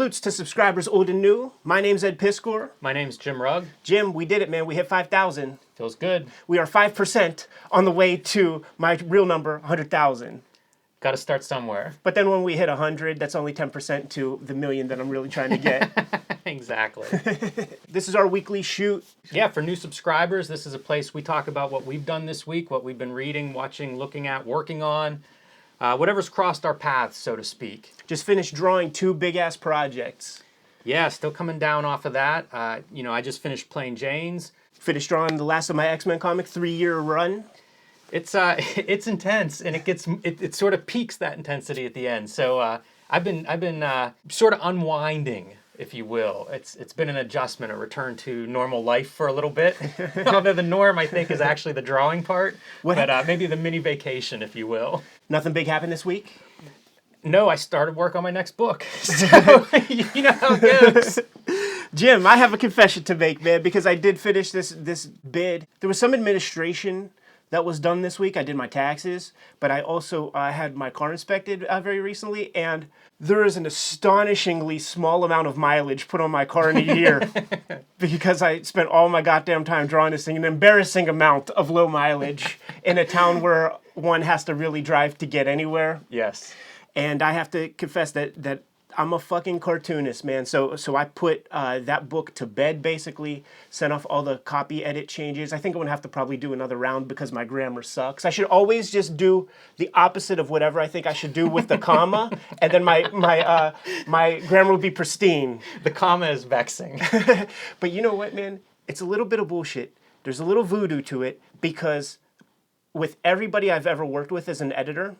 Salutes to subscribers old and new. My name's Ed Piscor. My name's Jim Rugg. Jim, we did it, man. We hit 5,000. Feels good. We are 5% on the way to my real number, 100,000. Got to start somewhere. But then when we hit 100, that's only 10% to the million that I'm really trying to get. Exactly. This is our weekly shoot. Yeah, for new subscribers, this is a place we talk about what we've done this week, what we've been reading, watching, looking at, working on. Whatever's crossed our paths, so to speak. Just finished drawing 2 big-ass projects. Yeah, still coming down off of that. I just finished Plain Jane's. Finished drawing the last of my X-Men comic, 3-year run. It's intense, and it sort of peaks that intensity at the end. So I've been sort of unwinding, if you will. It's been an adjustment, a return to normal life for a little bit. Although the norm, I think, is actually the drawing part. But maybe the mini vacation, if you will. Nothing big happened this week? No, I started work on my next book. So, you know how it goes. Jim, I have a confession to make, man, because I did finish this bid. There was some administration that was done this week. I did my taxes, but I also had my car inspected very recently, and there is an astonishingly small amount of mileage put on my car in a year because I spent all my goddamn time drawing this thing, an embarrassing amount of low mileage in a town where one has to really drive to get anywhere. Yes. And I have to confess that I'm a fucking cartoonist, man. So I put that book to bed, basically, sent off all the copy edit changes. I think I'm going to have to probably do another round because my grammar sucks. I should always just do the opposite of whatever I think I should do with the comma, and then my grammar would be pristine. The comma is vexing. But you know what, man? It's a little bit of bullshit. There's a little voodoo to it because with everybody I've ever worked with as an editor,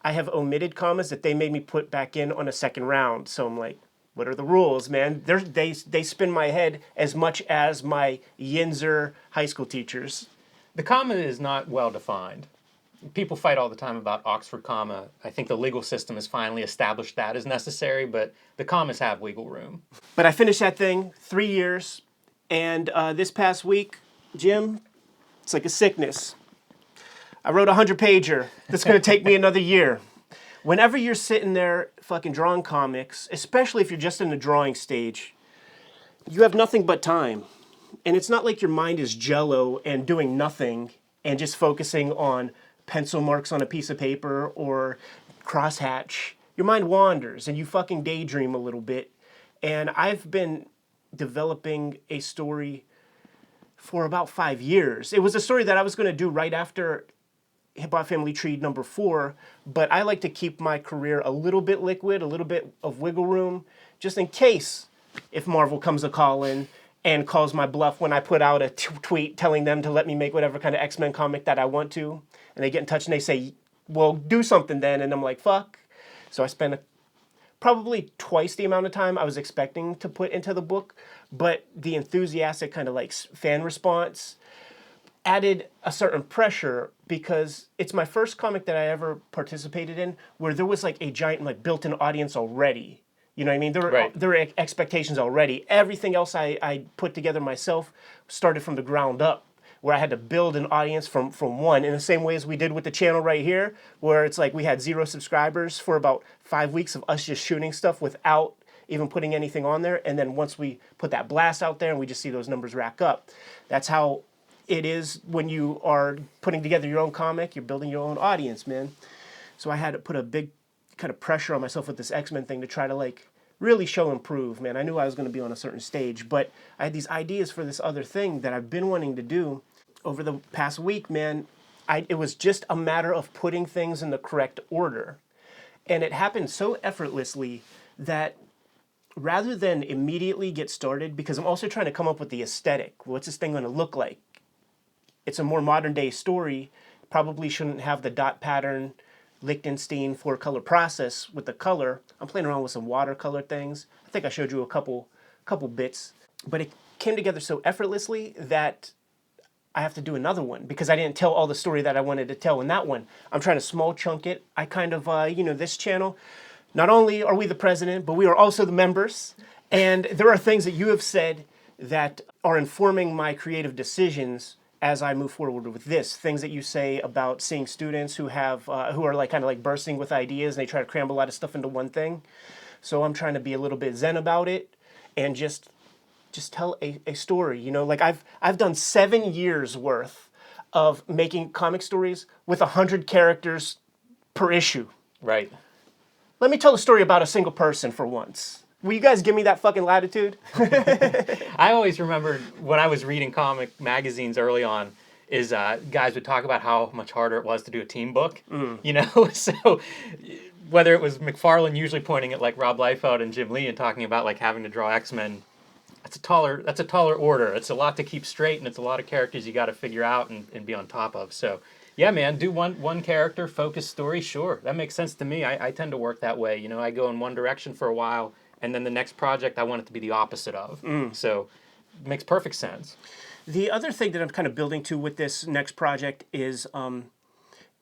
I have omitted commas that they made me put back in on a second round. So I'm like, what are the rules, man? They spin my head as much as my Yinzer high school teachers. The comma is not well defined. People fight all the time about Oxford comma. I think the legal system has finally established that as necessary, but the commas have wiggle room. But I finished that thing, 3 years, and this past week, Jim, it's like a sickness. I wrote a 100-pager. That's going to take me another year. Whenever you're sitting there fucking drawing comics, especially if you're just in the drawing stage, you have nothing but time. And it's not like your mind is jello and doing nothing and just focusing on pencil marks on a piece of paper or crosshatch. Your mind wanders and you fucking daydream a little bit. And I've been developing a story for about 5 years. It was a story that I was going to do right after Hip Hop Family Tree number 4, but I like to keep my career a little bit liquid, a little bit of wiggle room, just in case if Marvel comes a-calling and calls my bluff when I put out a tweet telling them to let me make whatever kind of X-Men comic that I want to, and they get in touch and they say, well, do something then, and I'm like, fuck. So I spent probably twice the amount of time I was expecting to put into the book, but the enthusiastic kind of like fan response added a certain pressure because it's my first comic that I ever participated in where there was like a giant like built-in audience already. You know what I mean? There were expectations already. Everything else I put together myself started from the ground up, where I had to build an audience from one, in the same way as we did with the channel right here, where it's like we had 0 subscribers for about 5 weeks of us just shooting stuff without even putting anything on there. And then once we put that blast out there and we just see those numbers rack up. That's how it is when you are putting together your own comic, you're building your own audience, man. So I had to put a big kind of pressure on myself with this X-Men thing to try to like really show and prove, man. I knew I was going to be on a certain stage, but I had these ideas for this other thing that I've been wanting to do over the past week, man. It was just a matter of putting things in the correct order. And it happened so effortlessly that rather than immediately get started, because I'm also trying to come up with the aesthetic. What's this thing going to look like? It's a more modern day story, probably shouldn't have the dot pattern, Lichtenstein 4-color process with the color. I'm playing around with some watercolor things. I think I showed you a couple bits, but it came together so effortlessly that I have to do another one because I didn't tell all the story that I wanted to tell in that one. I'm trying to small chunk it. I kind of, this channel, not only are we the president, but we are also the members. And there are things that you have said that are informing my creative decisions as I move forward with this. Things that you say about seeing students who have who are like kind of like bursting with ideas and they try to cram a lot of stuff into one thing. So I'm trying to be a little bit zen about it and just tell a story. You know, like I've done 7 years worth of making comic stories with 100 characters per issue. Right. Let me tell a story about a single person for once. Will you guys give me that fucking latitude? I always remembered when I was reading comic magazines early on, is guys would talk about how much harder it was to do a team book. You know, so whether it was McFarlane usually pointing at like Rob Liefeld and Jim Lee and talking about like having to draw X-Men, that's a taller order. It's a lot to keep straight, and it's a lot of characters you got to figure out and be on top of. So yeah, man, do one character focused story. Sure, that makes sense to me. I tend to work that way. You know, I go in one direction for a while, and then the next project I want it to be the opposite of. So it makes perfect sense. The other thing that I'm kind of building to with this next project is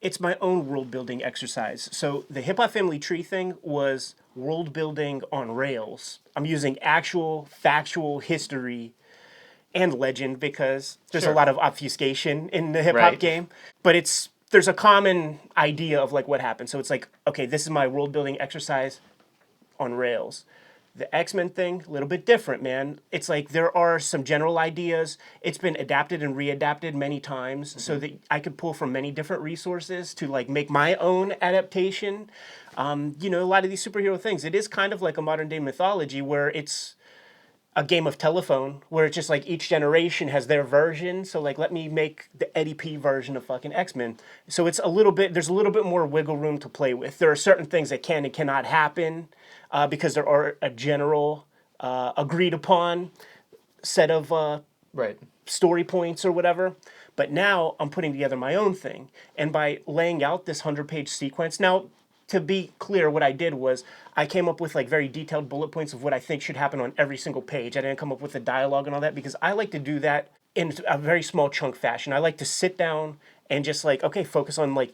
it's my own world building exercise. So the Hip Hop Family Tree thing was world building on rails. I'm using actual factual history and legend because there's a Sure. lot of obfuscation in the hip hop Right. game, but there's a common idea of like what happened. So it's like, okay, this is my world building exercise on rails. The X-Men thing, a little bit different, man. It's like there are some general ideas. It's been adapted and readapted many times so that I could pull from many different resources to like make my own adaptation. You know, a lot of these superhero things, it is kind of like a modern day mythology where it's a game of telephone where it's just like each generation has their version. So like, let me make the Eddie P version of fucking X-Men. So it's there's a little bit more wiggle room to play with. There are certain things that can and cannot happen because there are a general agreed upon set of Right. story points or whatever. But now I'm putting together my own thing. And by laying out this 100-page sequence, now to be clear, what I did was I came up with like very detailed bullet points of what I think should happen on every single page. I didn't come up with the dialogue and all that because I like to do that in a very small chunk fashion. I like to sit down and just like, okay, focus on like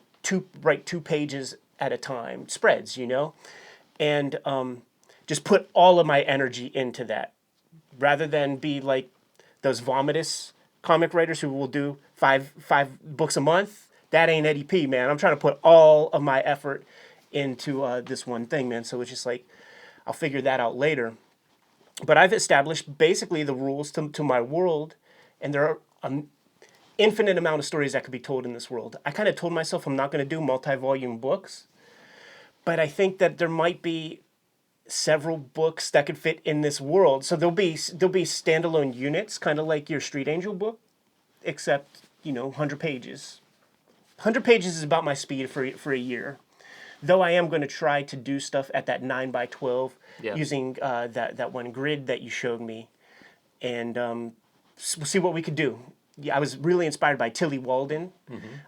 write 2 pages at a time, spreads, you know, and just put all of my energy into that rather than be like those vomitous comic writers who will do five books a month. That ain't Eddie P, man. I'm trying to put all of my effort into this one thing, man. So it's just like, I'll figure that out later. But I've established basically the rules to my world, and there are an infinite amount of stories that could be told in this world. I kind of told myself I'm not going to do multi-volume books, but I think that there might be several books that could fit in this world. So there'll be standalone units, kind of like your Street Angel book, except, you know, 100 pages. 100 pages is about my speed for a year. Though I am going to try to do stuff at that 9x12 Yeah. using that one grid that you showed me, and we'll see what we could do. Yeah, I was really inspired by Tilly Walden.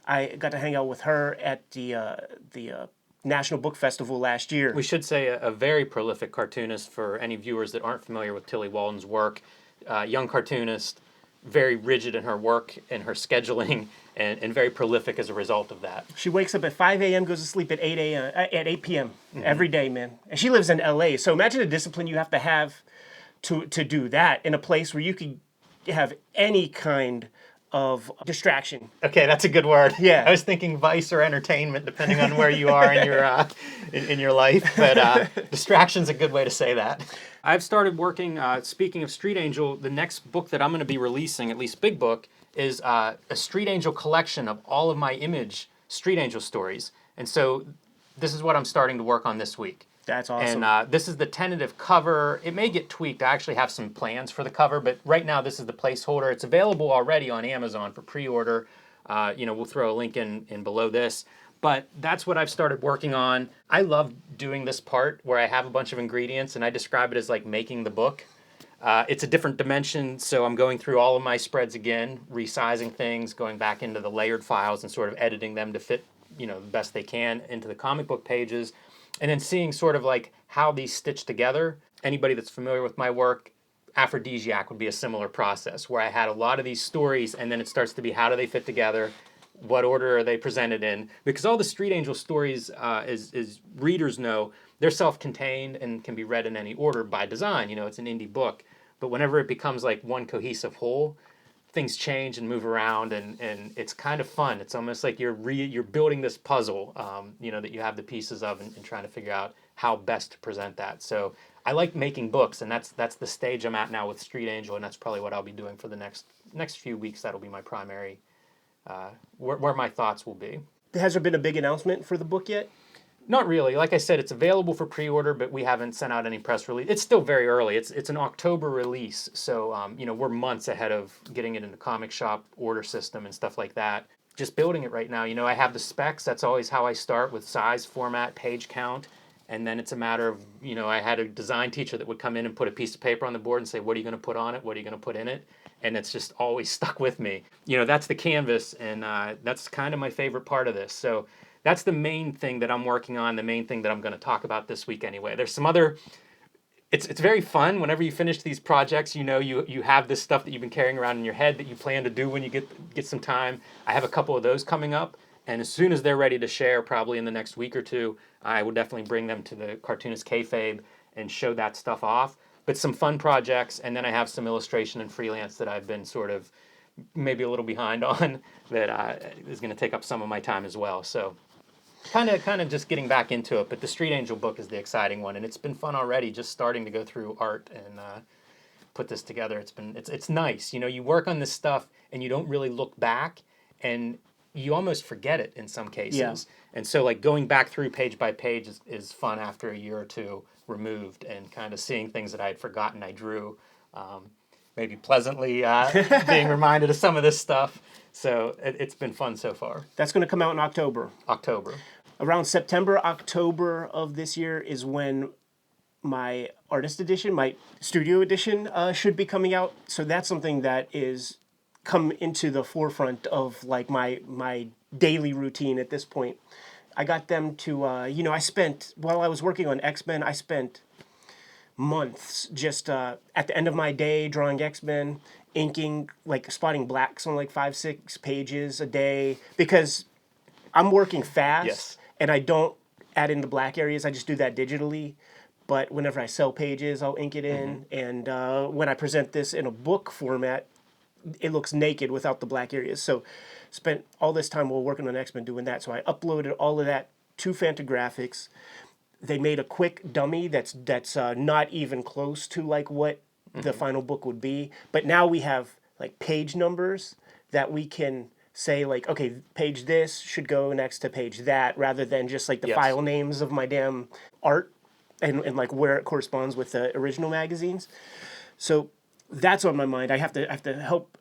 I got to hang out with her at the National Book Festival last year. We should say a very prolific cartoonist for any viewers that aren't familiar with Tilly Walden's work. Young cartoonist, very rigid in her work and her scheduling, and very prolific as a result of that. She wakes up at 5 a.m., goes to sleep at 8 p.m. Every day, man. And she lives in L.A., so imagine the discipline you have to do that in a place where you could have any kind of distraction. Okay, that's a good word. Yeah. I was thinking vice or entertainment, depending on where you are in your in your life. But distraction's a good way to say that. I've started working. Speaking of Street Angel, the next book that I'm going to be releasing, at least big book, is a Street Angel collection of all of my Image Street Angel stories. And so this is what I'm starting to work on this week. That's awesome. And this is the tentative cover. It may get tweaked. I actually have some plans for the cover, but right now this is the placeholder. It's available already on Amazon for pre-order. We'll throw a link in below this. But that's what I've started working on. I love doing this part where I have a bunch of ingredients and I describe it as like making the book. It's a different dimension, so I'm going through all of my spreads again, resizing things, going back into the layered files and sort of editing them to fit, the best they can into the comic book pages. And then seeing sort of like how these stitch together. Anybody that's familiar with my work, Aphrodisiac would be a similar process where I had a lot of these stories and then it starts to be how do they fit together? What order are they presented in? Because all the Street Angel stories, as readers know, they're self-contained and can be read in any order by design. It's an indie book. But whenever it becomes like one cohesive whole, things change and move around, and it's kind of fun. It's almost like you're building this puzzle, that you have the pieces of, and trying to figure out how best to present that. So I like making books, and that's the stage I'm at now with Street Angel, and that's probably what I'll be doing for the next few weeks. That'll be my primary, where my thoughts will be. Has there been a big announcement for the book yet? Not really. Like I said, it's available for pre-order, but we haven't sent out any press release. It's still very early. It's an October release, so we're months ahead of getting it in the comic shop order system and stuff like that. Just building it right now. I have the specs. That's always how I start, with size, format, page count, and then it's a matter of, I had a design teacher that would come in and put a piece of paper on the board and say, what are you going to put on it? What are you going to put in it? And it's just always stuck with me. That's the canvas, and that's kind of my favorite part of this. So that's the main thing that I'm working on, the main thing that I'm going to talk about this week anyway. There's some other... It's very fun whenever you finish these projects. You have this stuff that you've been carrying around in your head that you plan to do when you get some time. I have a couple of those coming up, and as soon as they're ready to share, probably in the next week or two, I will definitely bring them to the Cartoonist Kayfabe and show that stuff off. But some fun projects, and then I have some illustration and freelance that I've been sort of maybe a little behind on that is going to take up some of my time as well. So kind of just getting back into it. But the Street Angel book is the exciting one, and it's been fun already, just starting to go through art and put this together. It's nice. You work on this stuff and you don't really look back, and you almost forget it in some cases. Yeah. And so like going back through page by page is fun after a year or two removed, and kind of seeing things that I had forgotten I drew, maybe pleasantly being reminded of some of this stuff. So it's been fun so far. That's going to come out in October. October. Around September, October of this year is when my artist edition, my studio edition, should be coming out. So that's something that is come into the forefront of like my daily routine at this point. I got them to, while I was working on X-Men, I spent months just at the end of my day drawing X-Men, inking, like spotting blacks on like 5-6 pages a day, because I'm working fast. Yes. And I don't add in the black areas. I just do that digitally. But whenever I sell pages, I'll ink it in. Mm-hmm. And when I present this in a book format, it looks naked without the black areas. So spent all this time while working on X-Men doing that. So I uploaded all of that to Fantagraphics. They made a quick dummy that's not even close to like what the final book would be. But now we have like page numbers that we can say like, okay, page this should go next to page that, rather than just like the file names of my damn art and like where it corresponds with the original magazines. So that's on my mind. I have to help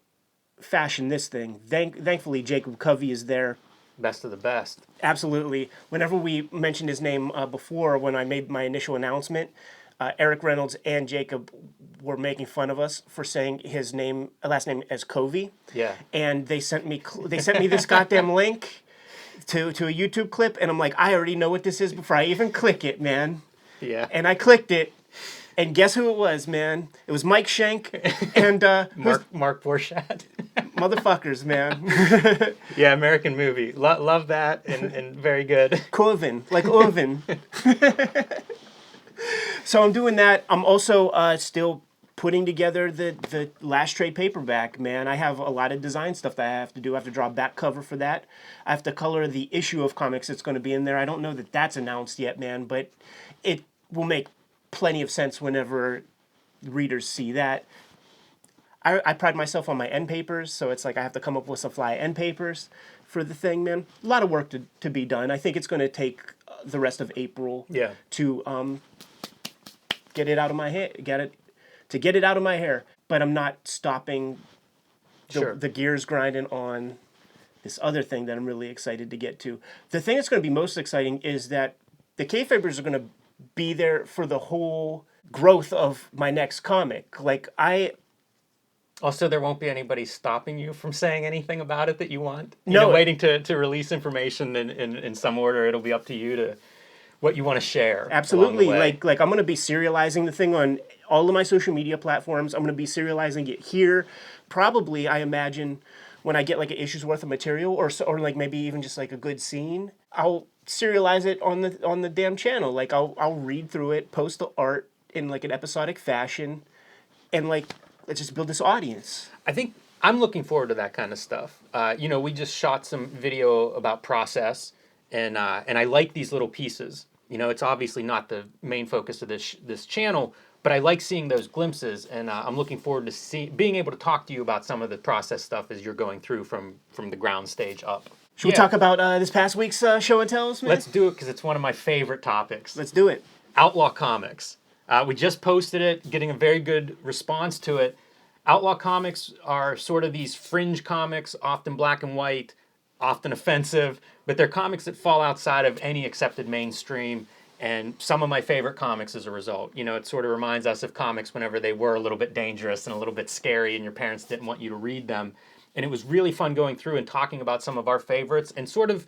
fashion this thing. Thankfully, Jacob Covey is there. Best of the best. Absolutely. Whenever we mentioned his name before, when I made my initial announcement, Eric Reynolds and Jacob were making fun of us for saying his last name as Covey. Yeah. And they sent me this goddamn link to a YouTube clip, and I'm like, I already know what this is before I even click it, man. Yeah. And I clicked it, and guess who it was, man? It was Mike Schenk and Mark Borchardt. Motherfuckers, man. Yeah, American movie. Love that, and very good. Coven, like oven. So I'm doing that. I'm also still putting together the last trade paperback, man. I have a lot of design stuff that I have to do. I have to draw a back cover for that. I have to color the issue of comics that's going to be in there. I don't know that that's announced yet, man, but it will make plenty of sense whenever readers see that. I pride myself on my end papers, so it's like I have to come up with some fly end papers for the thing, man. A lot of work to be done. I think it's going to take the rest of April to get it out of my hair. Get it out of my hair. But I'm not stopping the gears grinding on this other thing that I'm really excited to get to. The thing that's going to be most exciting is that the Kayfabers are going to be there for the whole growth of my next comic. Like Also, there won't be anybody stopping you from saying anything about it that you want? Waiting to release information in some order. It'll be up to you to what you want to share. Absolutely. Like I'm going to be serializing the thing on all of my social media platforms. I'm going to be serializing it here. Probably, I imagine, when I get like an issue's worth of material or like maybe even just like a good scene, I'll serialize it on the damn channel. Like I'll read through it, post the art in like an episodic fashion, and like let's just build this audience. I think I'm looking forward to that kind of stuff. We just shot some video about process, and I like these little pieces. It's obviously not the main focus of this channel, but I like seeing those glimpses, and I'm looking forward to being able to talk to you about some of the process stuff as you're going through from the ground stage up. Should we talk about this past week's show and tells, man? Let's do it, because it's one of my favorite topics. Let's do it. Outlaw Comics. We just posted it, getting a very good response to it. Outlaw Comics are sort of these fringe comics, often black and white, often offensive, but they're comics that fall outside of any accepted mainstream, and some of my favorite comics as a result. It sort of reminds us of comics whenever they were a little bit dangerous and a little bit scary and your parents didn't want you to read them. And it was really fun going through and talking about some of our favorites and sort of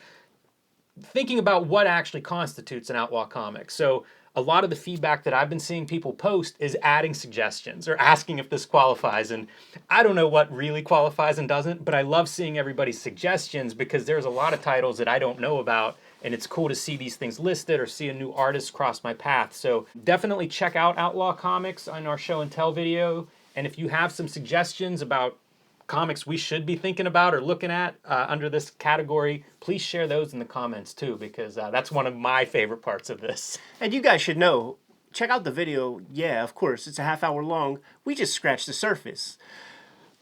thinking about what actually constitutes an outlaw comic. So a lot of the feedback that I've been seeing people post is adding suggestions or asking if this qualifies. And I don't know what really qualifies and doesn't, but I love seeing everybody's suggestions because there's a lot of titles that I don't know about, and it's cool to see these things listed or see a new artist cross my path. So definitely check out Outlaw Comics on our show and tell video. And if you have some suggestions about comics we should be thinking about or looking at under this category, please share those in the comments too, because that's one of my favorite parts of this. And you guys should know, check out the video. Yeah, of course, it's a half-hour long. We just scratched the surface.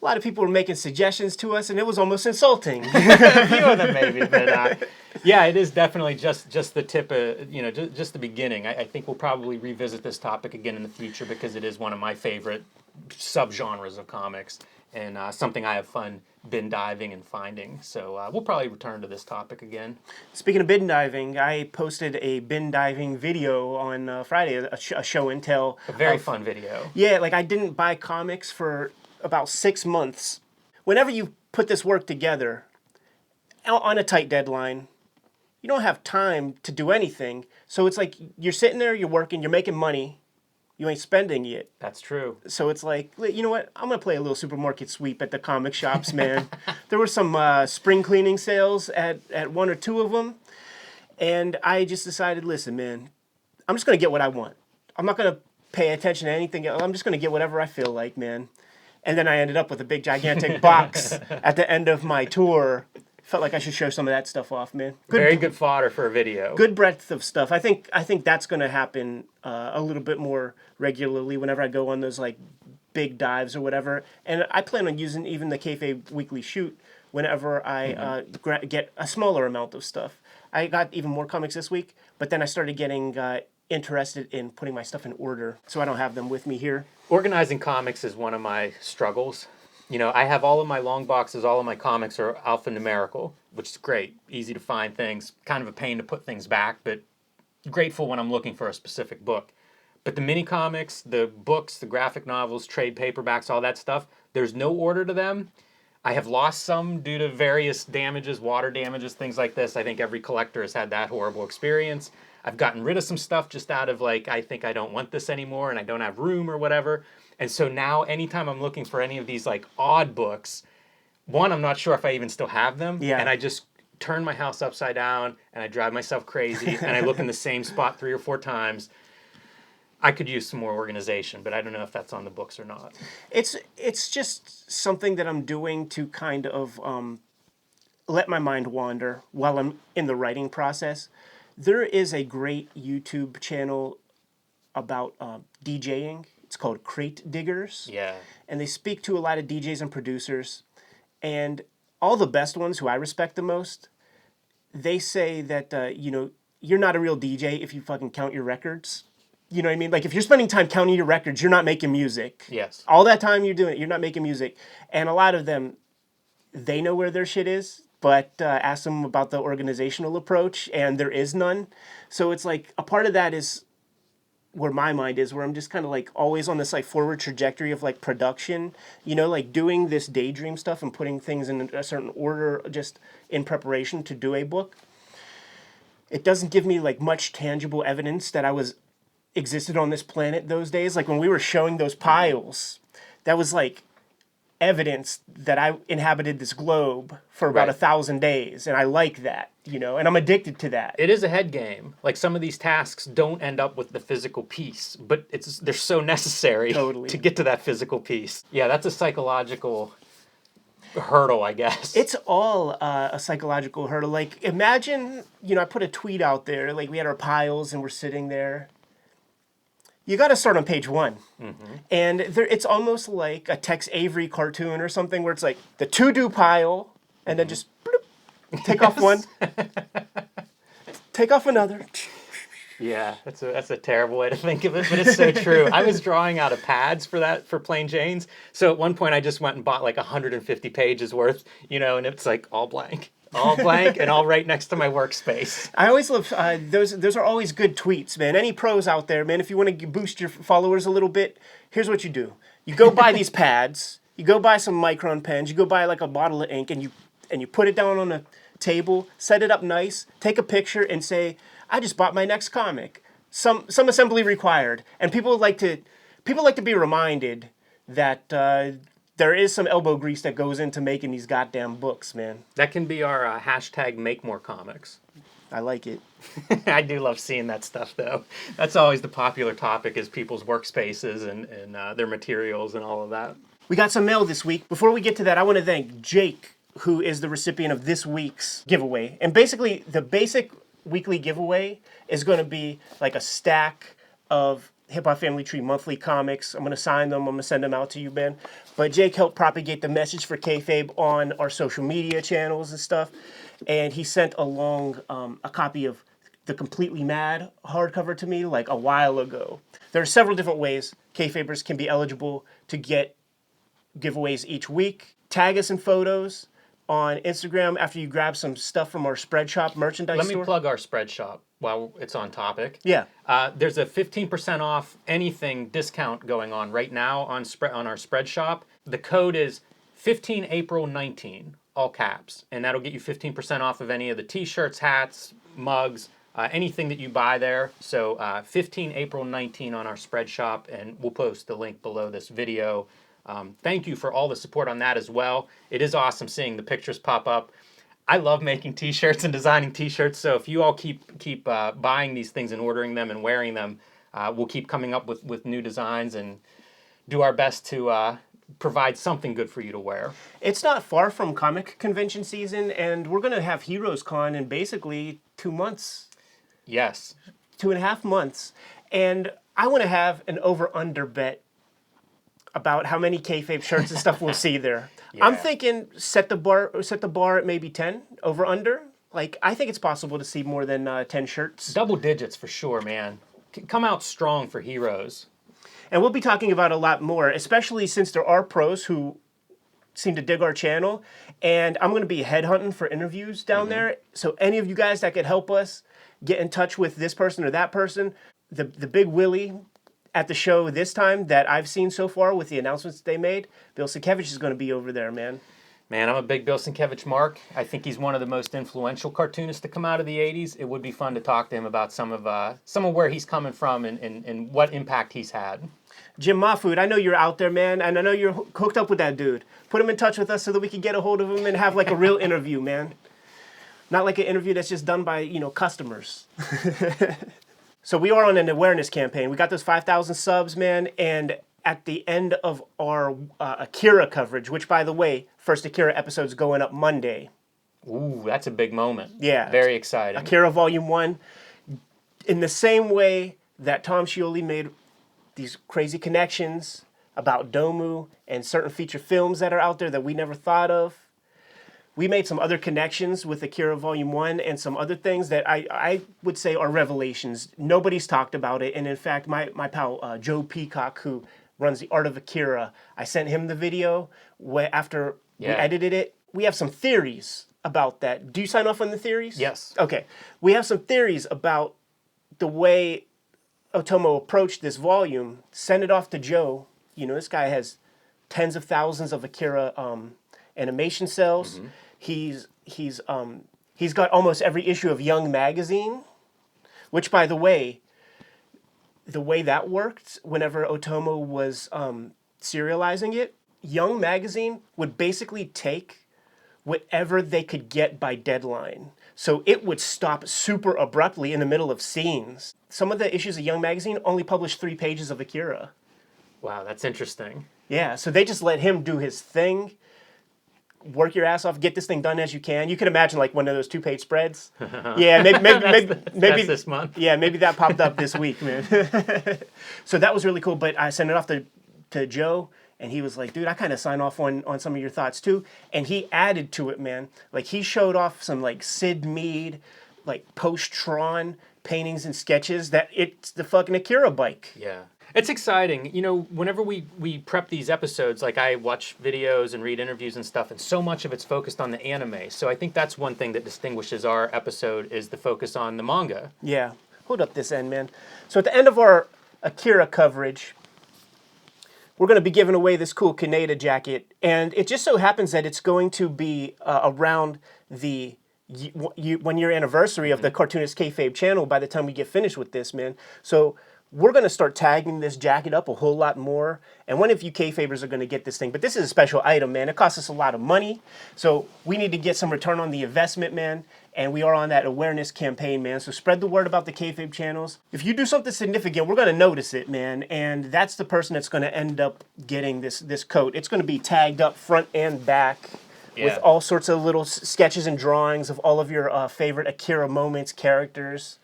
A lot of people were making suggestions to us, and it was almost insulting. A few of them maybe, but yeah, it is definitely just the tip of, just the beginning. I think we'll probably revisit this topic again in the future because it is one of my favorite subgenres of comics, and something I have fun bin diving and finding. So we'll probably return to this topic again. Speaking of bin diving, I posted a bin diving video on Friday, a show and tell. A very fun video. Yeah, like I didn't buy comics for about 6 months. Whenever you put this work together on a tight deadline, you don't have time to do anything. So it's like you're sitting there, you're working, you're making money, you ain't spending it. That's true. So it's like, you know what? I'm going to play a little supermarket sweep at the comic shops, man. There were some spring cleaning sales at one or two of them. And I just decided, listen, man, I'm just going to get what I want. I'm not going to pay attention to anything else. I'm just going to get whatever I feel like, man. And then I ended up with a big, gigantic box at the end of my tour. Felt like I should show some of that stuff off, man. Very good fodder for a video. Good breadth of stuff. I think that's going to happen a little bit more regularly whenever I go on those like big dives or whatever. And I plan on using even the Kayfabe weekly shoot whenever I get a smaller amount of stuff. I got even more comics this week, but then I started getting interested in putting my stuff in order, so I don't have them with me here. Organizing comics is one of my struggles. I have all of my long boxes, all of my comics are alphanumerical, which is great. Easy to find things, kind of a pain to put things back, but grateful when I'm looking for a specific book. But the mini comics, the books, the graphic novels, trade paperbacks, all that stuff, there's no order to them. I have lost some due to various damages, water damages, things like this. I think every collector has had that horrible experience. I've gotten rid of some stuff just out of like, I think I don't want this anymore and I don't have room or whatever. And so now anytime I'm looking for any of these like odd books, one, I'm not sure if I even still have them. Yeah. And I just turn my house upside down and I drive myself crazy and I look in the same spot 3 or 4 times. I could use some more organization, but I don't know if that's on the books or not. It's just something that I'm doing to kind of let my mind wander while I'm in the writing process. There is a great YouTube channel about DJing. It's called Crate Diggers. Yeah. And they speak to a lot of DJs and producers. And all the best ones who I respect the most, they say that, you're not a real DJ if you fucking count your records. You know what I mean? Like, if you're spending time counting your records, you're not making music. Yes. All that time you're doing it, you're not making music. And a lot of them, they know where their shit is, but ask them about the organizational approach, and there is none. So it's like, a part of that is where my mind is, where I'm just kind of like always on this like forward trajectory of like production, like doing this daydream stuff and putting things in a certain order just in preparation to do a book. It doesn't give me like much tangible evidence that I existed on this planet those days. Like when we were showing those piles, that was like evidence that I inhabited this globe for about 1,000 days. And I like that, and I'm addicted to that. It is a head game. Like some of these tasks don't end up with the physical piece, but they're so necessary Totally. to get to that physical piece. Yeah, that's a psychological hurdle, I guess. It's all a psychological hurdle. Like, imagine, I put a tweet out there, like we had our piles and we're sitting there. You got to start on page 1. And it's almost like a Tex Avery cartoon or something where it's like the to-do pile and then just bloop, take off one, take off another. Yeah, that's a terrible way to think of it, but it's so true. I was drawing out of pads for Plain Janes. So at one point I just went and bought like 150 pages worth, and it's like all blank, and all right next to my workspace. I always love those are always good tweets, man. Any pros out there, man, if you want to boost your followers a little bit, here's what you do. You go buy these pads, you go buy some Micron pens, you go buy like a bottle of ink and you put it down on a table, set it up nice, take a picture and say, I just bought my next comic. Some assembly required. And people like to be reminded that there is some elbow grease that goes into making these goddamn books, man. That can be our hashtag make more comics. I like it. I do love seeing that stuff, though. That's always the popular topic, is people's workspaces and their materials and all of that. We got some mail this week. Before we get to that, I want to thank Jake, who is the recipient of this week's giveaway. And basically, the basic weekly giveaway is going to be like a stack of Hip Hop Family Tree monthly comics. I'm going to sign them. I'm going to send them out to you, Ben. But Jake helped propagate the message for Kayfabe on our social media channels and stuff. And he sent along a copy of the Completely Mad hardcover to me like a while ago. There are several different ways Kayfabers can be eligible to get giveaways each week. Tag us in photos on Instagram after you grab some stuff from our Spread Shop merchandise store. Let me plug our Spread Shop while it's on topic. Yeah. There's a 15% off anything discount going on right now on our Spread Shop. The code is 15April19, all caps, and that'll get you 15% off of any of the t-shirts, hats, mugs, anything that you buy there. So 15April19 on our Spread Shop, and we'll post the link below this video. Thank you for all the support on that as well. It is awesome seeing the pictures pop up. I love making t-shirts and designing t-shirts, so if you all keep buying these things and ordering them and wearing them, we'll keep coming up with new designs and do our best to provide something good for you to wear. It's not far from comic convention season, and we're going to have Heroes Con in basically 2 months. Yes. 2.5 months. And I want to have an over-under bet about how many Kayfabe shirts and stuff we'll see there. Yeah. I'm thinking set the bar at maybe 10 over under. Like, I think it's possible to see more than 10 shirts. Double digits for sure, man. Come out strong for Heroes. And we'll be talking about a lot more, especially since there are pros who seem to dig our channel. And I'm going to be headhunting for interviews down there. So any of you guys that could help us get in touch with this person or that person, the big Willie at the show this time that I've seen so far with the announcements they made, Bill Sienkiewicz is going to be over there, man. Man, I'm a big Bill Sienkiewicz mark. I think he's one of the most influential cartoonists to come out of the 80s. It would be fun to talk to him about some of where he's coming from and what impact he's had. Jim Mahfood, I know you're out there, man, and I know you're hooked up with that dude. Put him in touch with us so that we can get a hold of him and have like a real interview, man. Not like an interview that's just done by, customers. So we are on an awareness campaign. We got those 5,000 subs, man, and at the end of our Akira coverage, which, by the way, first Akira episode's going up Monday. Ooh, that's a big moment. Yeah. Very exciting. Akira Volume 1. In the same way that Tom Scioli made these crazy connections about Domu and certain feature films that are out there that we never thought of, we made some other connections with Akira Volume 1 and some other things that I would say are revelations. Nobody's talked about it. And in fact, my pal Joe Peacock, who runs the Art of Akira, I sent him the video after we edited it. We have some theories about that. Do you sign off on the theories? Yes. Okay. We have some theories about the way Otomo approached this volume. Send it off to Joe. This guy has tens of thousands of Akira animation cells. He's got almost every issue of Young magazine, which, by the way that worked whenever Otomo was serializing it, Young magazine would basically take whatever they could get by deadline. So it would stop super abruptly in the middle of scenes. Some of the issues of Young magazine only published 3 pages of Akira. Wow, that's interesting. Yeah, so they just let him do his thing. work your ass off, get this thing done as you can. You can imagine like one of those 2-page spreads. Yeah, maybe this month. Yeah, maybe that popped up this week, man. So that was really cool. But I sent it off to Joe, and he was like, dude, I kind of sign off on some of your thoughts too. And he added to it, man. Like he showed off some like Sid Mead, like post-Tron paintings and sketches that it's the fucking Akira bike. Yeah. It's exciting. You know, whenever we prep these episodes, like I watch videos and read interviews and stuff, and so much of it's focused on the anime. So I think that's one thing that distinguishes our episode is the focus on the manga. Yeah. Hold up this end, man. So at the end of our Akira coverage, we're going to be giving away this cool Kaneda jacket. And it just so happens that it's going to be around the 1 year anniversary of the Cartoonist Kayfabe channel by the time we get finished with this, man. So we're going to start tagging this jacket up a whole lot more. And one of you Kayfabers are going to get this thing. But this is a special item, man. It costs us a lot of money. So we need to get some return on the investment, man. And we are on that awareness campaign, man. So spread the word about the Kayfabe channels. If you do something significant, we're going to notice it, man. And that's the person that's going to end up getting this coat. It's going to be tagged up front and back with all sorts of little sketches and drawings of all of your favorite Akira moments, characters.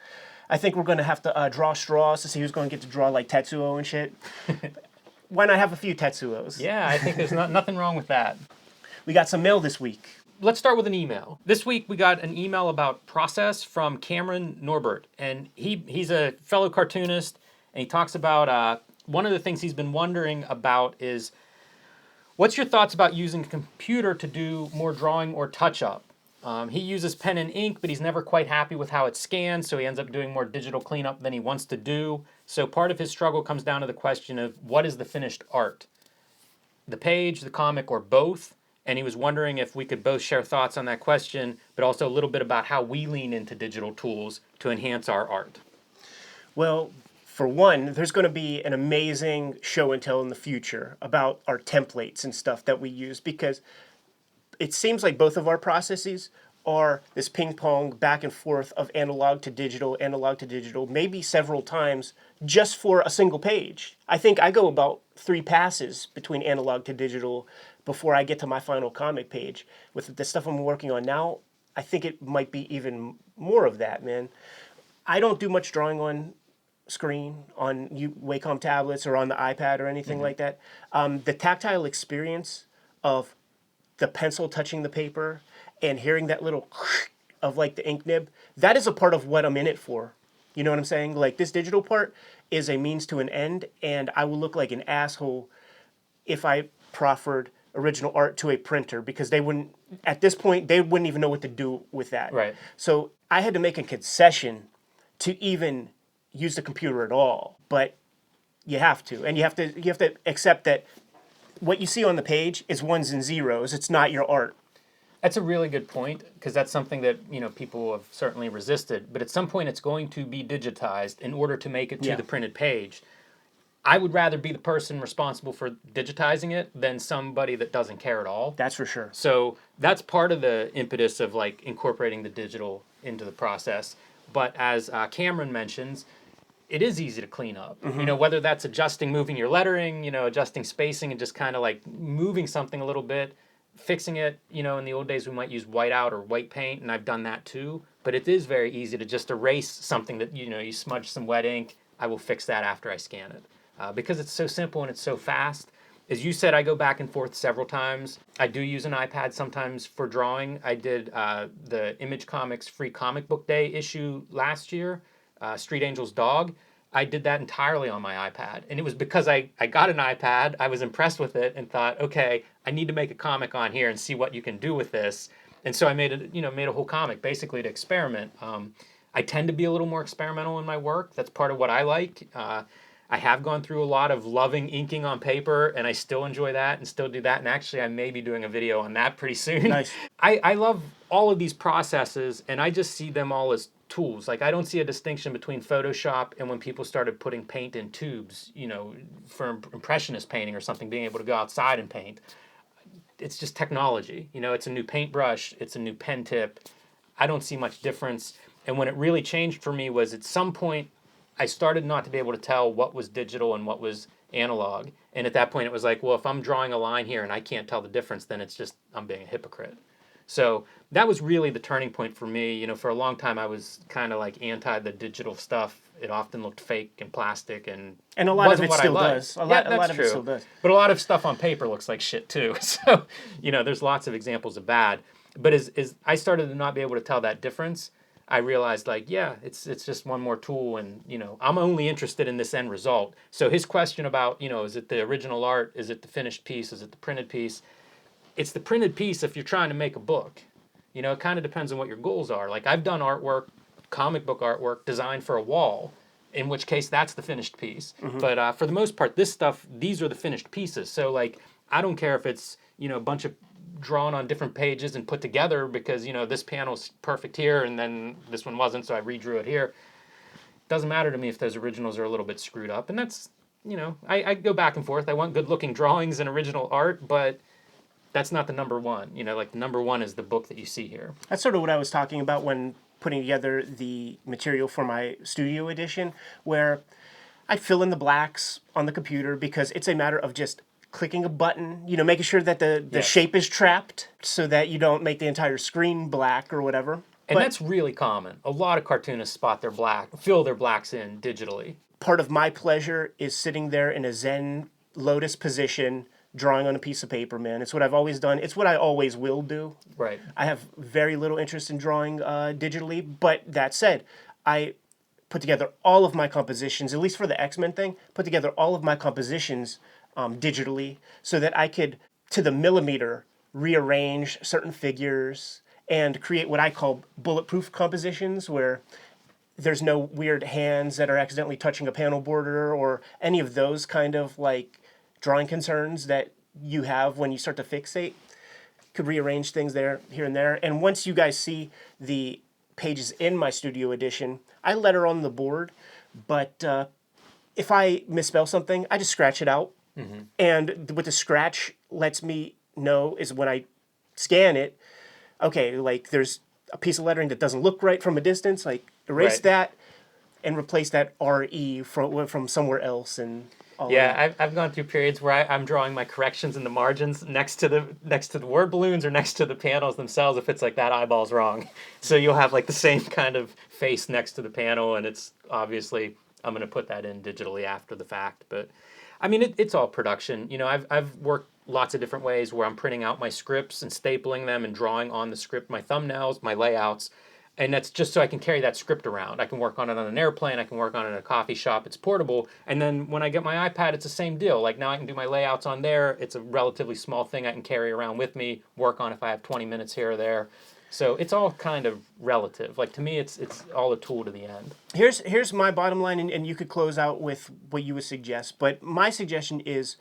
I think we're going to have to draw straws to see who's going to get to draw like Tetsuo and shit. Why not have a few Tetsuos? Yeah, I think there's nothing wrong with that. We got some mail this week. Let's start with an email. This week we got an email about process from Cameron Norbert, and he's a fellow cartoonist, and he talks about one of the things he's been wondering about is, what's your thoughts about using a computer to do more drawing or touch-up? He uses pen and ink, but he's never quite happy with how it scans, so he ends up doing more digital cleanup than he wants to do. So part of his struggle comes down to the question of what is the finished art? The page, the comic, or both? And he was wondering if we could both share thoughts on that question, but also a little bit about how we lean into digital tools to enhance our art. Well, for one, there's going to be an amazing show and tell in the future about our templates and stuff that we use, because it seems like both of our processes are this ping pong back and forth of analog to digital, maybe several times just for a single page. I think I go about 3 passes between analog to digital before I get to my final comic page. With the stuff I'm working on now, I think it might be even more of that, man. I don't do much drawing on screen, on Wacom tablets or on the iPad or anything like that. The tactile experience of the pencil touching the paper and hearing that little of like the ink nib, that is a part of what I'm in it for. You know what I'm saying? Like this digital part is a means to an end, and I will look like an asshole if I proffered original art to a printer, because they wouldn't, at this point, they wouldn't even know what to do with that. Right. So I had to make a concession to even use the computer at all. But you have to, and you have to accept that what you see on the page is ones and zeros. It's not your art. That's a really good point, because that's something that, you know, people have certainly resisted. But at some point, it's going to be digitized in order to make it to the printed page. I would rather be the person responsible for digitizing it than somebody that doesn't care at all. That's for sure. So that's part of the impetus of like incorporating the digital into the process. But as Cameron mentions, it is easy to clean up. You know, whether that's moving your lettering, you know, adjusting spacing and just kind of like moving something a little bit, fixing it. You know, in the old days we might use whiteout or white paint, and I've done that too. But it is very easy to just erase something that, you know, you smudge some wet ink. I will fix that after I scan it. Because it's so simple and it's so fast. As you said, I go back and forth several times. I do use an iPad sometimes for drawing. I did the Image Comics Free Comic Book Day issue last year, Street Angel's Dog. I did that entirely on my iPad. And it was because I got an iPad, I was impressed with it and thought, okay, I need to make a comic on here and see what you can do with this. And so I made a whole comic basically to experiment. I tend to be a little more experimental in my work. That's part of what I like. I have gone through a lot of loving inking on paper, and I still enjoy that and still do that. And actually, I may be doing a video on that pretty soon. Nice. I love all of these processes, and I just see them all as tools. Like, I don't see a distinction between Photoshop and when people started putting paint in tubes, you know, for impressionist painting or something, being able to go outside and paint. It's just technology. You know, it's a new paintbrush. It's a new pen tip. I don't see much difference. And when it really changed for me was at some point, I started not to be able to tell what was digital and what was analog. And at that point, it was like, well, if I'm drawing a line here and I can't tell the difference, then it's just I'm being a hypocrite. So that was really the turning point for me. You know, for a long time, I was kind of like anti the digital stuff. It often looked fake and plastic, and a lot of wasn't it what I still liked. does. A Yeah, lot that's of true. it still does. But a lot of stuff on paper looks like shit too. So, you know, there's lots of examples of bad. But as I started to not be able to tell that difference, I realized like, yeah, it's just one more tool, and you know, I'm only interested in this end result. So his question about, you know, is it the original art? Is it the finished piece? Is it the printed piece? It's the printed piece if you're trying to make a book. You know, it kind of depends on what your goals are. Like I've done artwork, comic book artwork designed for a wall, in which case that's the finished piece. But for the most part, this stuff, these are the finished pieces. So like, I don't care if it's, you know, a bunch of drawn on different pages and put together because, you know, this panel's perfect here and then this one wasn't, so I redrew it here. Doesn't matter to me if those originals are a little bit screwed up. And that's, you know, I go back and forth. I want good looking drawings and original art, but that's not the number one. You know, like the number one is the book that you see here. That's sort of what I was talking about when putting together the material for my studio edition, where I fill in the blacks on the computer because it's a matter of just clicking a button, you know, making sure that the Yes. shape is trapped so that you don't make the entire screen black or whatever. And But that's really common. A lot of cartoonists fill their blacks in digitally. part of my pleasure is sitting there in a Zen lotus position, drawing on a piece of paper, man. It's what I've always done. It's what I always will do. Right. I have very little interest in drawing digitally, but that said, I put together all of my compositions, at least for the X-Men thing, put together all of my compositions digitally so that I could, to the millimeter, rearrange certain figures and create what I call bulletproof compositions where there's no weird hands that are accidentally touching a panel border or any of those kind of like drawing concerns that you have when you start to fixate. Could rearrange things there, here and there. And once you guys see the pages in my studio edition, I letter on the board, but if I misspell something, I just scratch it out. And what the scratch lets me know is when I scan it, okay, like there's a piece of lettering that doesn't look right from a distance, like erase Right. that and replace that RE from somewhere else and all of that. Yeah, I've gone through periods where I'm drawing my corrections in the margins next to the word balloons or next to the panels themselves if it's like that eyeball's wrong. So you'll have like the same kind of face next to the panel, and it's obviously I'm going to put that in digitally after the fact. But I mean, it's all production. You know, I've worked lots of different ways where I'm printing out my scripts and stapling them and drawing on the script my thumbnails, my layouts. And that's just so I can carry that script around. I can work on it on an airplane. I can work on it in a coffee shop. It's portable. And then when I get my iPad, it's the same deal. Like now I can do my layouts on there. It's a relatively small thing I can carry around with me, work on if I have 20 minutes here or there. So it's all kind of relative. Like to me, it's all a tool to the end. Here's my bottom line, and you could close out with what you would suggest. But my suggestion is,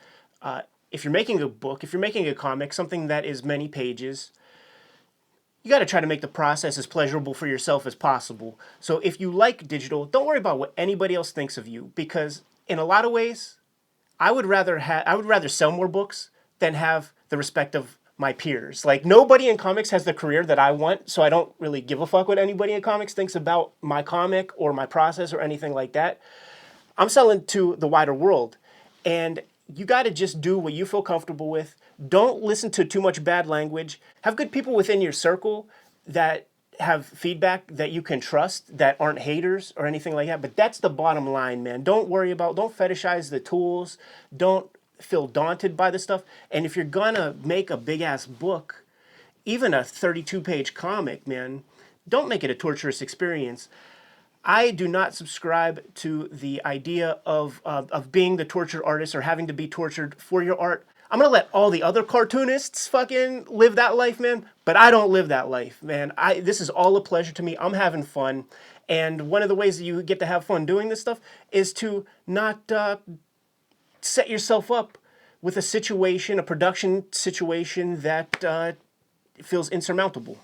if you're making a book, if you're making a comic, something that is many pages, you got to try to make the process as pleasurable for yourself as possible. So if you like digital, don't worry about what anybody else thinks of you, because in a lot of ways, I would rather sell more books than have the respect of my peers. Like nobody in comics has the career that I want, so I don't really give a fuck what anybody in comics thinks about my comic or my process or anything like that. I'm selling to the wider world, and you got to just do what you feel comfortable with. Don't listen to too much bad language. Have good people within your circle that have feedback that you can trust, that aren't haters or anything like that. But that's the bottom line, man. Don't fetishize the tools. Don't feel daunted by the stuff. And if you're gonna make a big ass book, even a 32-page comic, man, don't make it a torturous experience. I do not subscribe to the idea of being the tortured artist or having to be tortured for your art. I'm going to let all the other cartoonists fucking live that life, man, but I don't live that life, man. This is all a pleasure to me. I'm having fun. And one of the ways that you get to have fun doing this stuff is to not set yourself up with a production situation that feels insurmountable.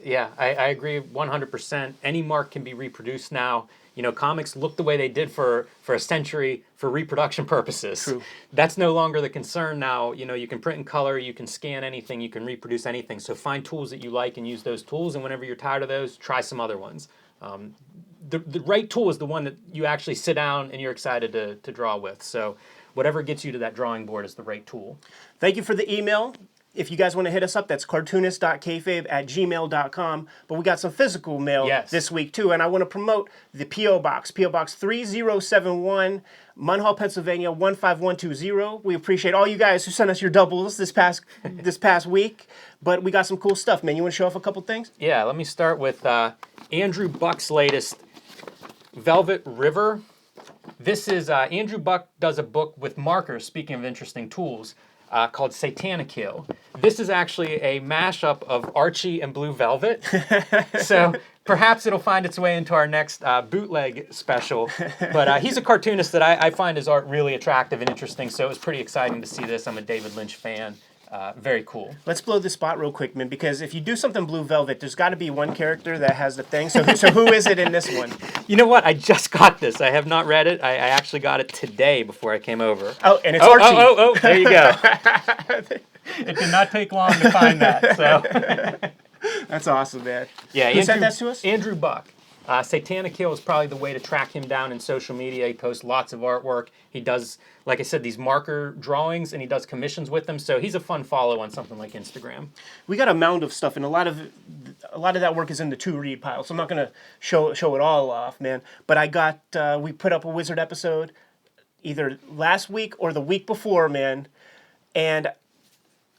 Yeah, I agree 100%. Any mark can be reproduced now. You know, comics look the way they did for a century for reproduction purposes. True. That's no longer the concern now. You know, you can print in color, you can scan anything, you can reproduce anything. So find tools that you like and use those tools. And whenever you're tired of those, try some other ones. The right tool is the one that you actually sit down and you're excited to draw with. So whatever gets you to that drawing board is the right tool. Thank you for the email. If you guys want to hit us up, that's cartoonist.kayfabe@gmail.com. But we got some physical mail this week, too. And I want to promote the P.O. Box. P.O. Box 3071, Munhall, Pennsylvania, 15120. We appreciate all you guys who sent us your doubles this past week. But we got some cool stuff, man. You want to show off a couple things? Yeah, let me start with Andrew Buck's latest, Velvet River. This is, Andrew Buck does a book with markers, speaking of interesting tools, called Satanicil. This is actually a mashup of Archie and Blue Velvet. So perhaps it'll find its way into our next bootleg special. But he's a cartoonist that I find his art really attractive and interesting, so it was pretty exciting to see this. I'm a David Lynch fan. Very cool. Let's blow this spot real quick, man, because if you do something Blue Velvet, there's got to be one character that has the thing. So who is it in this one? You know what? I just got this. I have not read it. I actually got it today before I came over. Oh, and it's Archie. Oh, there you go. It did not take long to find that. So that's awesome, man. Yeah, Who sent that to us? Andrew Buck. Satanicil is probably the way to track him down in social media. He posts lots of artwork. He does, like I said, these marker drawings, and he does commissions with them. So he's a fun follow on something like Instagram. We got a mound of stuff, and a lot of that work is in the to-read pile. So I'm not gonna show it all off, man. But I got we put up a Wizard episode either last week or the week before, man, and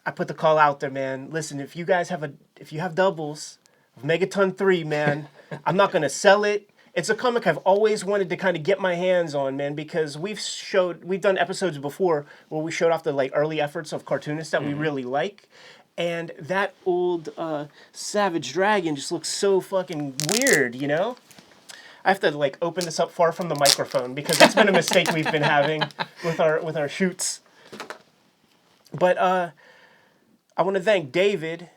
I put the call out there, man. Listen, if you have doubles of Megaton 3, man, I'm not gonna sell it. It's a comic I've always wanted to kind of get my hands on, man, because we've done episodes before where we showed off the early efforts of cartoonists that we really like, and that old Savage Dragon just looks so fucking weird, you know? I have to open this up far from the microphone because that's been a mistake we've been having with our shoots. But I want to thank David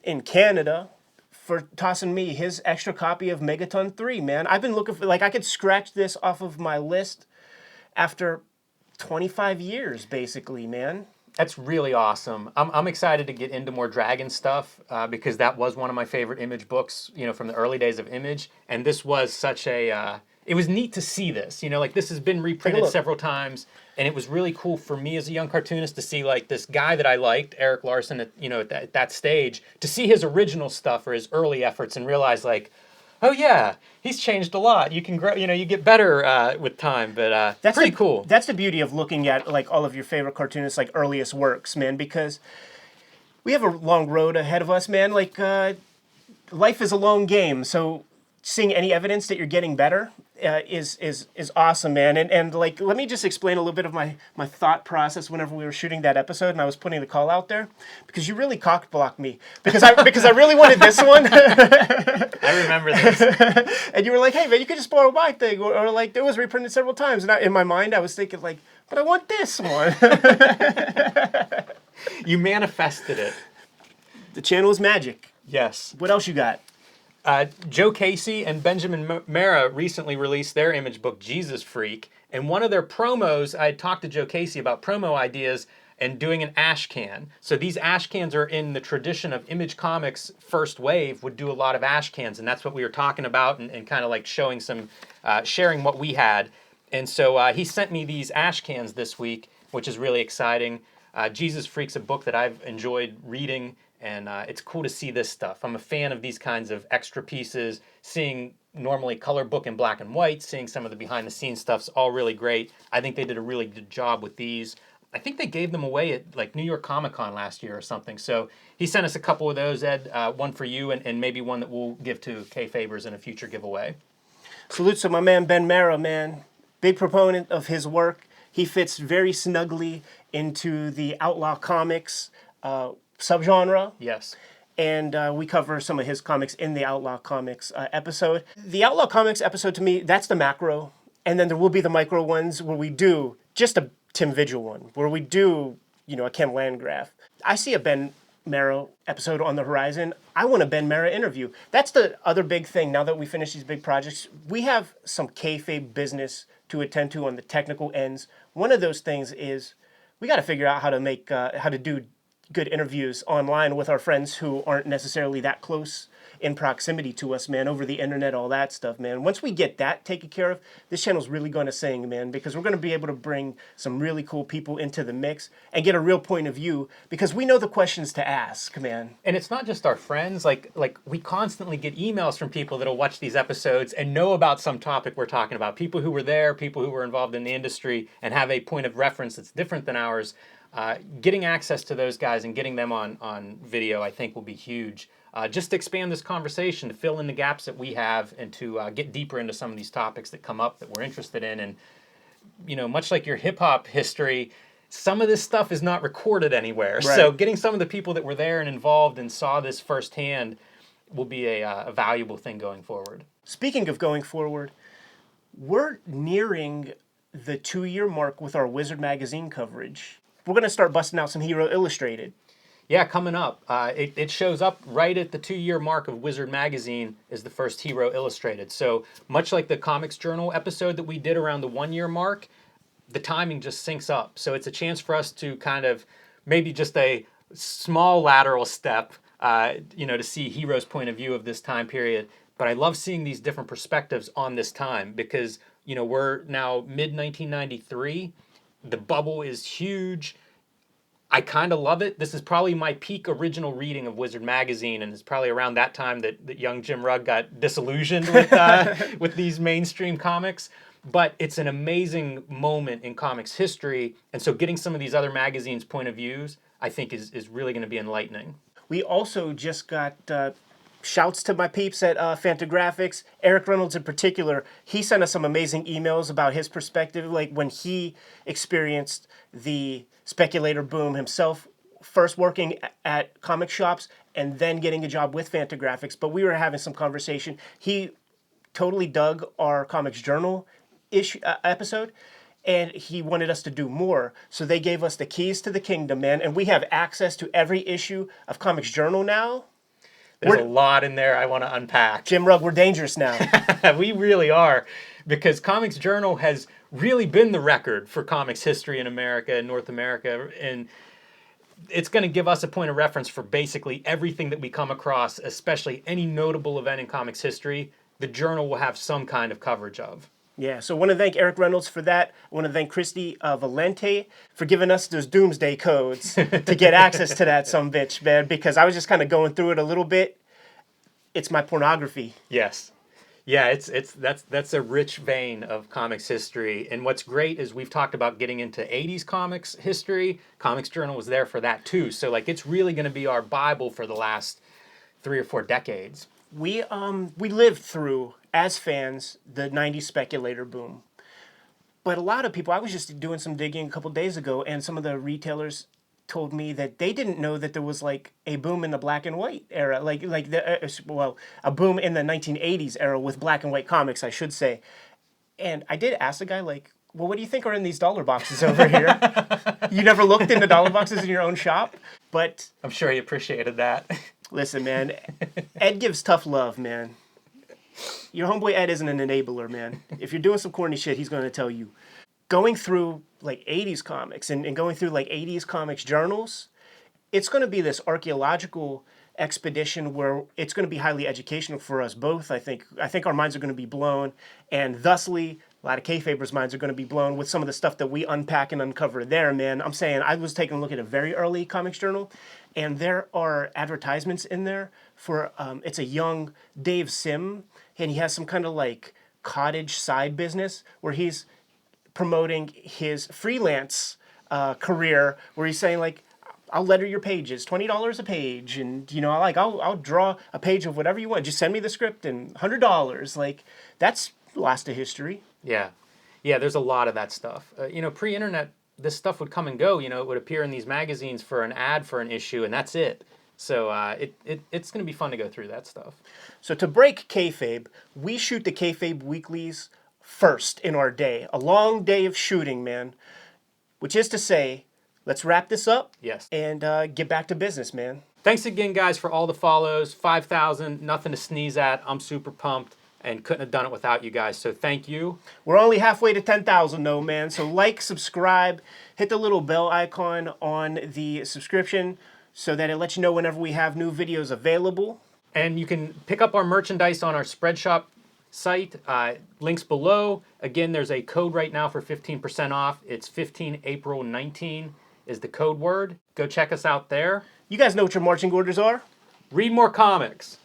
in Canada for tossing me his extra copy of Megaton 3, man. I've been looking for, I could scratch this off of my list after 25 years, basically, man. That's really awesome. I'm excited to get into more Dragon stuff because that was one of my favorite Image books, from the early days of Image. And this was such a, it was neat to see this, this has been reprinted several times. And it was really cool for me as a young cartoonist to see this guy that I liked, Eric Larson, at that stage, to see his original stuff or his early efforts and realize oh yeah, he's changed a lot. You can grow, you get better with time, but that's pretty cool. That's the beauty of looking at all of your favorite cartoonists earliest works, man, because we have a long road ahead of us, man. Life is a long game, so seeing any evidence that you're getting better is awesome, man. And let me just explain a little bit of my thought process whenever we were shooting that episode and I was putting the call out there, because you really cock-blocked me because I really wanted this one. I remember this. And you were like, hey man, you could just borrow my thing, or it was reprinted several times, and in my mind I was thinking but I want this one. You manifested it. The channel is magic. Yes. What else you got? Joe Casey and Benjamin Mara recently released their Image book, Jesus Freak. And one of their promos, I had talked to Joe Casey about promo ideas and doing an ash can. So these ash cans are in the tradition of Image Comics' first wave, would do a lot of ash cans. And that's what we were talking about and kind of showing some, sharing what we had. And so he sent me these ash cans this week, which is really exciting. Jesus Freak's a book that I've enjoyed reading. And it's cool to see this stuff. I'm a fan of these kinds of extra pieces, seeing normally color book in black and white, seeing some of the behind-the-scenes stuff's all really great. I think they did a really good job with these. I think they gave them away at New York Comic Con last year or something. So he sent us a couple of those, Ed, one for you and maybe one that we'll give to Kayfabers in a future giveaway. Salute to my man Ben Mara, man. Big proponent of his work. He fits very snugly into the Outlaw Comics subgenre. Yes. And we cover some of his comics in the Outlaw Comics episode. The Outlaw Comics episode, to me, that's the macro. And then there will be the micro ones where we do just a Tim Vigil one, where we do, a Ken Landgraf. I see a Ben Mara episode on the horizon. I want a Ben Mara interview. That's the other big thing. Now that we finish these big projects, we have some kayfabe business to attend to on the technical ends. One of those things is we got to figure out how to make, how to do good interviews online with our friends who aren't necessarily that close in proximity to us, man, over the internet, all that stuff, man. Once we get that taken care of, this channel's really going to sing, man, because we're going to be able to bring some really cool people into the mix and get a real point of view because we know the questions to ask, man. And it's not just our friends. Like we constantly get emails from people that'll watch these episodes and know about some topic we're talking about. People who were there, people who were involved in the industry, and have a point of reference that's different than ours. Getting access to those guys and getting them on video, I think, will be huge. Just to expand this conversation, to fill in the gaps that we have, and to get deeper into some of these topics that come up that we're interested in. And, you know, much like your hip hop history, some of this stuff is not recorded anywhere. Right. So getting some of the people that were there and involved and saw this firsthand will be a valuable thing going forward. Speaking of going forward, we're nearing the 2-year mark with our Wizard magazine coverage. We're going to start busting out some Hero Illustrated. Yeah, coming up. It shows up right at the 2-year mark of Wizard Magazine is the first Hero Illustrated. So much like the Comics Journal episode that we did around the 1-year mark, the timing just syncs up. So it's a chance for us to kind of maybe just a small lateral step, to see Hero's point of view of this time period. But I love seeing these different perspectives on this time because, we're now mid-1993. The bubble is huge. I kind of love it. This is probably my peak original reading of Wizard Magazine, and it's probably around that time that young Jim Rugg got disillusioned with with these mainstream comics. But it's an amazing moment in comics history, and so getting some of these other magazines' point of views, I think, is really going to be enlightening. We also just got shouts to my peeps at Fantagraphics. Eric Reynolds in particular, he sent us some amazing emails about his perspective, like when he experienced the speculator boom himself, first working at comic shops and then getting a job with Fantagraphics. But we were having some conversation. He totally dug our Comics Journal episode, and he wanted us to do more. So they gave us the keys to the kingdom, man, and we have access to every issue of Comics Journal now. There's a lot in there I want to unpack. Jim Rugg, we're dangerous now. We really are, because Comics Journal has really been the record for comics history in America and North America, and it's going to give us a point of reference for basically everything that we come across, especially any notable event in comics history. The journal will have some kind of coverage of. Yeah, so I want to thank Eric Reynolds for that. I want to thank Christy Valente for giving us those doomsday codes to get access to that sumbitch, man, because I was just kind of going through it a little bit. It's my pornography. Yes. Yeah, that's a rich vein of comics history. And what's great is we've talked about getting into 80s comics history. Comics Journal was there for that too. So it's really going to be our Bible for the last 3 or 4 decades. We lived through, as fans, the 90s speculator boom. But a lot of people, I was just doing some digging a couple days ago, and some of the retailers told me that they didn't know that there was a boom in the black and white era, a boom in the 1980s era with black and white comics, I should say. And I did ask the guy, well, what do you think are in these dollar boxes over here? You never looked in the dollar boxes in your own shop? But I'm sure he appreciated that. Listen, man, Ed gives tough love, man. Your homeboy Ed isn't an enabler, man. If you're doing some corny shit, he's going to tell you. Going through 80s comics and going through 80s comics journals, it's going to be this archaeological expedition where it's going to be highly educational for us both. I think our minds are going to be blown, and thusly a lot of Kayfaber's minds are going to be blown with some of the stuff that we unpack and uncover there, man. I'm saying, I was taking a look at a very early comics journal, and there are advertisements in there for it's a young Dave Sim, and he has some kind of cottage side business where he's promoting his freelance career, where he's saying I'll letter your pages, $20 a page, and I'll draw a page of whatever you want. Just send me the script and $100. That's last of history. Yeah, there's a lot of that stuff. Pre-internet, this stuff would come and go. It would appear in these magazines for an ad for an issue, and that's it. So it's going to be fun to go through that stuff. So to break kayfabe, we shoot the Kayfabe weeklies first in our day. A long day of shooting, man. Which is to say, let's wrap this up. Yes. And get back to business, man. Thanks again, guys, for all the follows. 5,000, nothing to sneeze at. I'm super pumped and couldn't have done it without you guys. So thank you. We're only halfway to 10,000 though, man. So subscribe, hit the little bell icon on the subscription so that it lets you know whenever we have new videos available. And you can pick up our merchandise on our Spreadshop site. Links below. Again, there's a code right now for 15% off. It's 15 April 19 is the code word. Go check us out there. You guys know what your marching orders are? Read more comics.